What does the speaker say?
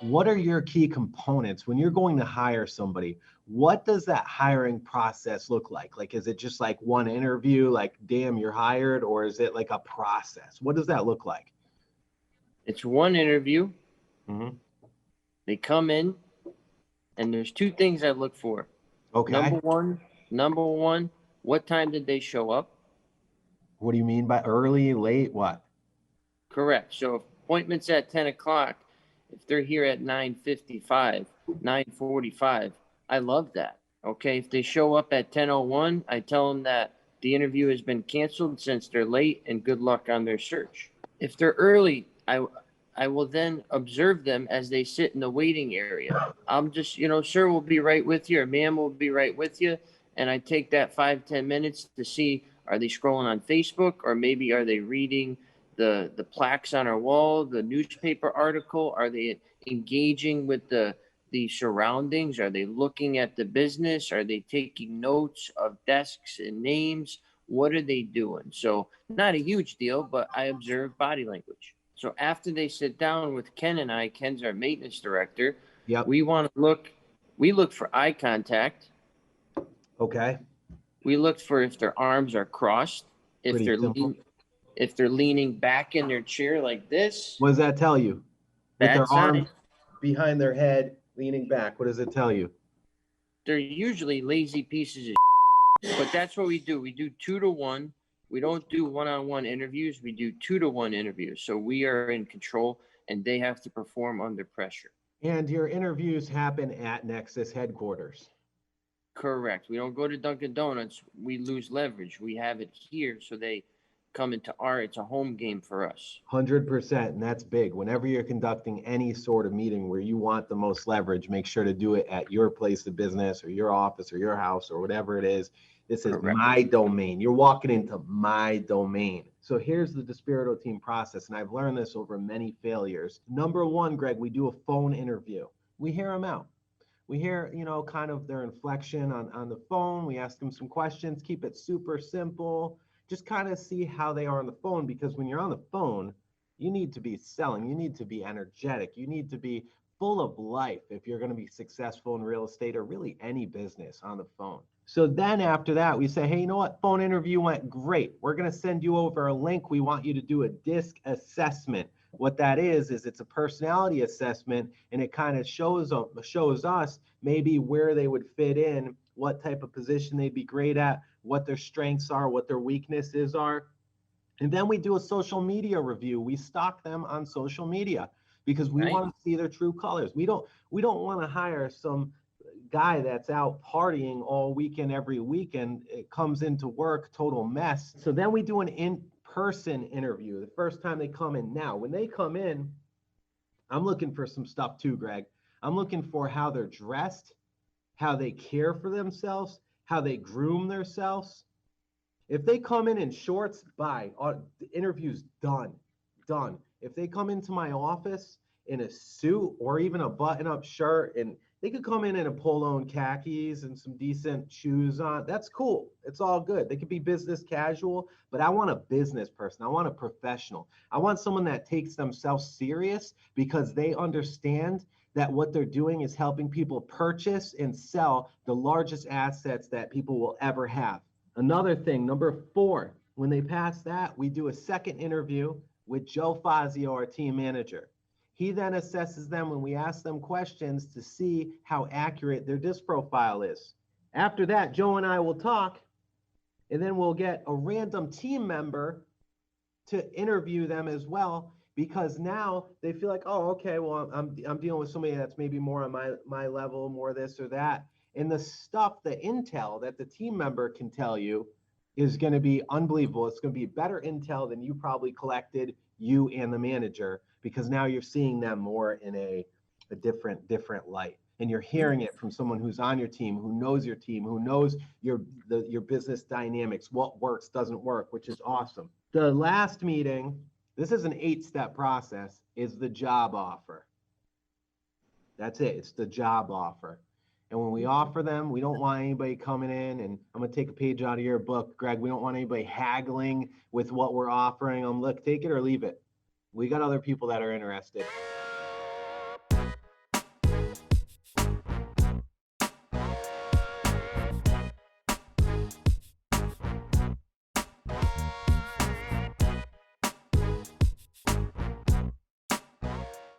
What are your key components when you're going to hire somebody? What does that hiring process look like? Like, is it just like one interview, like, damn, you're hired, or is it like a process? What does that look like? It's one interview. Mm-hmm. They come in, and there's two things I look for. Okay. Number one, what time did they show up? What do you mean by early, late, what? Correct. So if appointment's at 10 o'clock, if they're here at 9:55, 9:45, I love that. Okay, if they show up at 10:01, I tell them that the interview has been canceled since they're late, and good luck on their search. If they're early, I will then observe them as they sit in the waiting area. I'm just, sir will be right with you, or ma'am will be right with you, and I take that 5-10 minutes to see, are they scrolling on Facebook, or maybe are they reading the plaques on our wall, the newspaper article? Are they engaging with the surroundings? Are they looking at the business? Are they taking notes of desks and names? What are they doing? So not a huge deal, but I observe body language. So after they sit down with Ken and I, Ken's our maintenance director. Yep. We look for eye contact. Okay. We look for if their arms are crossed, if they're leaning back in their chair like this. What does that tell you? With Bad their sign. arms behind their head, leaning back, what does it tell you? They're usually lazy pieces of but that's what we do. We do 2-to-1. We don't do one-on-one interviews. We do 2-to-1 interviews. So we are in control, and they have to perform under pressure. And your interviews happen at Nexus headquarters. Correct. We don't go to Dunkin' Donuts. We lose leverage. We have it here, so they come into it's a home game for us. 100%, and that's big. Whenever you're conducting any sort of meeting where you want the most leverage, make sure to do it at your place of business or your office or your house or whatever it is. This is Correct. My domain. You're walking into my domain. So here's the DiSpirito team process, and I've learned this over many failures. Number one, Greg, we do a phone interview. We hear them out. We hear, kind of their inflection on the phone. We ask them some questions, keep it super simple. Just kind of see how they are on the phone, because when you're on the phone, you need to be selling. You need to be energetic. You need to be full of life if you're going to be successful in real estate or really any business on the phone. So then after that, we say, hey, you know what? Phone interview went great. We're going to send you over a link. We want you to do a DISC assessment. What that is it's a personality assessment, and it kind of shows us maybe where they would fit in, what type of position they'd be great at, what their strengths are, what their weaknesses are. And then we do a social media review. We stalk them on social media because we want to see their true colors. We don't want to hire some guy that's out partying all weekend, every weekend. It comes into work, total mess. So then we do an in-person interview the first time they come in. Now, when they come in, I'm looking for some stuff too, Greg. I'm looking for how they're dressed, how they care for themselves, how they groom themselves. If they come in shorts, the interview's done. If they come into my office in a suit or even a button-up shirt, and they could come in a polo and khakis and some decent shoes on, that's cool. It's all good. They could be business casual, but I want a business person. I want a professional. I want someone that takes themselves serious because they understand that what they're doing is helping people purchase and sell the largest assets that people will ever have. Another thing, number 4, when they pass that, we do a second interview with Joe Fazio, our team manager. He then assesses them when we ask them questions to see how accurate their DISC profile is. After that, Joe and I will talk, and then we'll get a random team member to interview them as well, because now they feel like, oh, okay, well, I'm dealing with somebody that's maybe more on my level, more this or that. And the stuff, the intel that the team member can tell you is going to be unbelievable. It's going to be better intel than you probably collected, you and the manager, because now you're seeing them more in a different light. And you're hearing it from someone who's on your team, who knows your team, who knows your business dynamics, what works, doesn't work, which is awesome. The last meeting, this is an 8-step process, is the job offer. That's it. It's the job offer. And when we offer them, we don't want anybody coming in, and I'm going to take a page out of your book, Greg. We don't want anybody haggling with what we're offering them. Look, take it or leave it. We got other people that are interested.